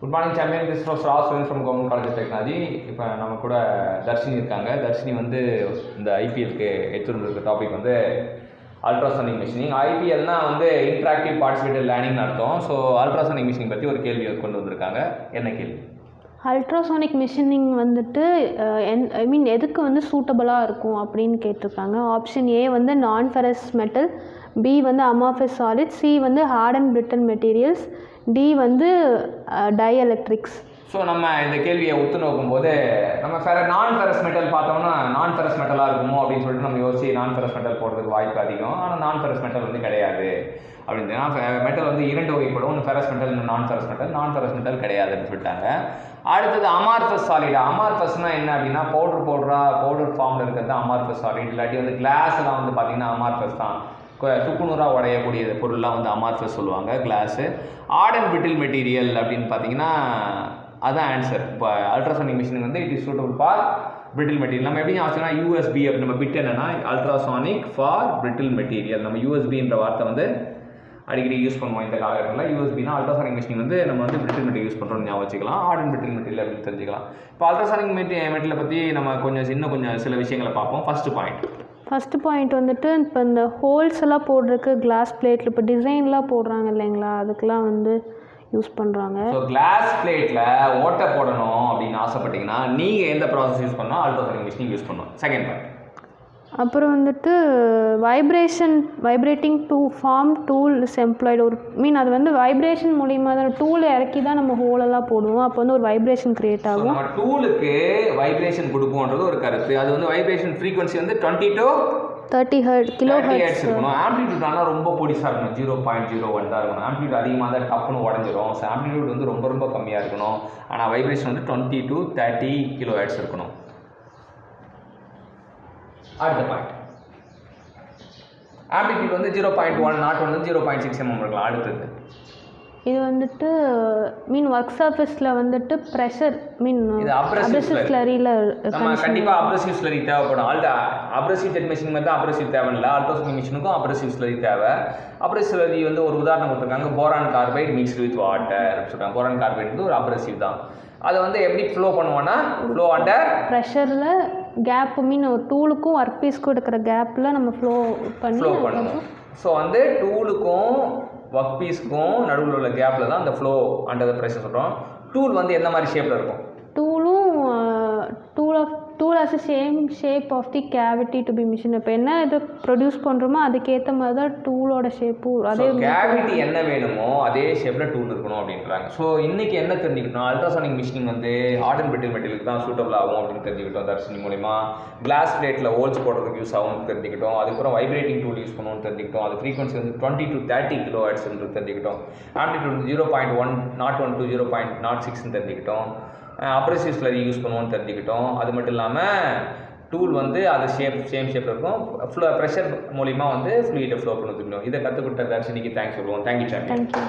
Good morning champion. This Prof.Surendran from Government College of Technology. இப்போ நம்ம கூட தர்ஷினி இருக்காங்க. தர்ஷினி வந்து இந்த ஐபிஎல்க்கு எடுத்துருந்துருக்க டாபிக் வந்து அல்ட்ராசானிக் மிஷினிங். ஐபிஎல்னால் வந்து இன்ட்ராக்டிவ் பார்ட்டிசிபேட்டட் லேர்னிங் நடத்தும். ஸோ அல்ட்ராசானிக் மிஷினிங் பற்றி ஒரு கேள்வி கொண்டு வந்திருக்காங்க. என்ன கேள்வி? அல்ட்ராசானிக் மிஷினிங் வந்துட்டு எதுக்கு வந்து சூட்டபுளாக இருக்கும் அப்படின்னு கேட்டிருக்காங்க. ஆப்ஷன் ஏ வந்து நான் ஃபெரஸ் மெட்டல், பி வந்து அமார்ஃபஸ் சாலிட், சி வந்து hard and brittle materials, D வந்து டைஎலக்ட்ரிக்ஸ். ஸோ நம்ம இந்த கேள்வியை உத்து நோக்கும்போது நம்ம நான் ஃபெரஸ் மெட்டல் பார்த்தோம்னா நான் ஃபெரஸ் மெட்டலாக இருக்குமோ அப்படின்னு சொல்லிட்டு நம்ம யோசிச்சு நான் ஃபெரஸ் மெட்டல் போடுறதுக்கு வாய்ப்பு அதிகம். ஆனால் நான் ஃபெரஸ் மெட்டல் வந்து கிடையாது அப்படின்னு. மெட்டல் வந்து இரண்டு வகைப்படும், ஒன்று ஃபெரஸ் மெட்டல், இன்னும் நான் ஃபெரஸ் மெட்டல். நான் ஃபெரஸ் மெட்டல் கிடையாதுன்னு சொல்லிட்டாங்க. அடுத்தது அமார்ஃபஸ் சாலிட். அமார்ஃபஸ்னால் என்ன அப்படின்னா பவுடர் ஃபார்மில் இருக்கிறது அமார்ஃபஸ் சாலிட். இல்லாட்டி வந்து கிளாஸ்லாம் வந்து பார்த்திங்கன்னா அமார்ஃபஸ் தான், சுக்குநூறாக உடையக்கூடிய பொருள்லாம் வந்து அமார்ஃபஸ் சொல்லுவாங்க, glass. Hard and brittle material அப்படின்னு பார்த்தீங்கன்னா அதுதான் ஆன்சர். இப்போ அல்ட்ராசானிக் மிஷின் வந்து it is suitable for brittle material. நம்ம எப்படி ஆச்சுன்னா யூஎஸ்பி அப்படி நம்ம பிட் என்னன்னா அல்ட்ராசானிக் ஃபார் பிரிட்டில் மெட்டீரியல். நம்ம யூஎஸ்பின்ற வார்த்தை வந்து அடிக்கடி யூஸ் பண்ணுவோம் இந்த காலகட்டத்தில். யூஎஸ்பினா அல்ட்ராசானிக் மிஷின் வந்து நம்ம வந்து பிரிட்டில் மெட்டீரியல் யூஸ் பண்ணுறோம்னு ஞாபகம் வச்சுக்கலாம். ஹார்ட் அண்ட் பிரிட்டில் மெட்டீரியல் அப்படின்னு தெரிஞ்சுக்கலாம். இப்போ அல்ட்ராசானிக் மெட்டீரியலை பற்றி நம்ம இன்னும் கொஞ்சம் சில விஷயங்களை பார்ப்போம். ஃபஸ்ட்டு பாயிண்ட் வந்துட்டு இப்போ இந்த ஹோல்ஸ் எல்லாம் போடுறதுக்கு கிளாஸ் பிளேட்டில் இப்போ டிசைன்லாம் போடுறாங்க இல்லைங்களா, அதுக்கெலாம் வந்து யூஸ் பண்ணுறாங்க. ஸோ கிளாஸ் பிளேட்டில் ஓட்டை போடணும் அப்படின்னு ஆசைப்பட்டீங்கன்னா நீங்கள் எந்த ப்ராசஸ் யூஸ் பண்ணால் அல்ட்ராசானிக் மிஷினிங் யூஸ் பண்ணணும். Second point. அப்புறம் வந்துட்டு vibrating form tool is employed. அது வந்து வைப்ரேஷன் மூலிமா தான் டூலை இறக்கி தான் நம்ம ஹோலெல்லாம் போடுவோம். அப்போ வந்து ஒரு வைப்ரேஷன் கிரியேட் ஆகும். நம்ம டூலுக்கு வைப்ரேஷன் கொடுப்போன்றது ஒரு கருத்து. அது வந்து வைப்ரேஷன் ஃப்ரீக்வன்சி வந்து 20 to 30 கிலோஹெர்ட்ஸ் இருக்கணும். ஆம்ப்ளிடியூட் ஆனால் ரொம்ப பொடிசாக இருக்கணும், 0.01 தான் இருக்கணும். ஆம்ப்ளிடியூட் அதிகமாக தான் டப்புன்னு உடஞ்சிரும். ஸோ ஆம்ப்ளிடியூட் வந்து ரொம்ப கம்மியாக இருக்கணும். ஆனால் வைப்ரேஷன் வந்து 20 to 30 கிலோஹெர்ட்ஸ் இருக்கணும். அடுத்த பாயிண்ட், ஆம்ப்ளிடியூட் வந்து 0.1, நாட் வந்து 0.6 mm இருக்கலாம். அடுத்தது இது வந்துட்டு ஒர்க் சர்ஃபேஸில் வந்துட்டு ப்ரெஷர் அப்ரசிவ் ஸ்லரியில் நம்ம கண்டிப்பாக அப்ரசிவ் ஸ்லரி தேவைப்படும். அப்ரசிவ் ஜெட் மிஷின் வந்து அப்ரசிவ் தேவையில்லை. அல்ட்ராசானிக் மிஷினுக்கும் அப்ரசிவ் ஸ்லரி தேவை. அப்ரசிவ் ஸ்லரி வந்து ஒரு உதாரணம் கொடுத்துருக்காங்க, boron carbide mixed with water சொல்கிறாங்க. போரான் கார்பைட் வந்து ஒரு அப்ரசிவ் தான். அதை வந்து எப்படி ஃப்ளோ பண்ணுவோன்னா ஃப்ளோ அண்டர் ப்ரெஷரில் கேப் ஒரு டூலுக்கும் ஒர்க் பீஸ்க்கும் இருக்கிற கேப்பில் நம்ம ஃப்ளோ பண்ணுவோம். ஸோ வந்து டூலுக்கும் ஒர்க் பீஸ்க்கும் நடுவில் உள்ள கேப்பில் தான் அந்த ஃப்ளோ அண்டர் த ப்ரெஷர் சொல்கிறோம். டூல் வந்து எந்த மாதிரி ஷேப்பில் இருக்கும்? Tool as same shape of the cavity to be machine. இப்போ என்ன இது ப்ரொடியூஸ் பண்ணுறோமோ அதுக்கேற்ற மாதிரி தான் டூலோட ஷேப்பும் அதே கேவிட்டி என்ன வேணுமோ அதே ஷேப்பில் டூல் இருக்கணும் அப்படின்றாங்க. ஸோ இன்றைக்கி என்ன தெரிஞ்சுக்கிட்டோம், அல்ட்ராசானிக் மிஷினிங் வந்து ஹார்ட் அண்ட் பிரிட்டில் மெட்டீரியலுக்கு தான் சூட்டபிள் ஆகும் அப்படின்னு தெரிஞ்சுக்கிட்டோம். தர்ஷினி மூலிமா கிளாஸ் பிளேட்டில் ஹோல்ஸ் போடுறதுக்கு யூஸ் ஆகும்னு தெரிஞ்சுக்கிட்டோம். அதுக்கப்புறம் வைப்ரேட்டிங் டூல் யூஸ் பண்ணணும்னு தெரிஞ்சுக்கிட்டோம். அது ஃப்ரீக்வன்சி வந்து 20 to 30 கிலோஹெர்ட்ஸ் தெரிஞ்சுக்கிட்டோம். ஆம்ப்ளிடியூட் 0.1, நாட் 1 to 0.06 தெரிஞ்சுக்கிட்டோம். அப்ரசிவ் ஸ்லரி யூஸ் பண்ணுவோம்னு தெரிஞ்சுக்கிட்டோம். அது மட்டும் இல்லாமல் டூல் வந்து அது சேம் ஷேப்பில் இருக்கும். ப்ரெஷர் மூலிமா வந்து ஃப்ளூயிட்டை ஃப்ளோ பண்ண தெரியும். இதை கற்றுக்கிட்ட தர்ஷினிக்கு தேங்க்ஸ் சொல்லுவோம். Thank you sir. தேங்க்யூ.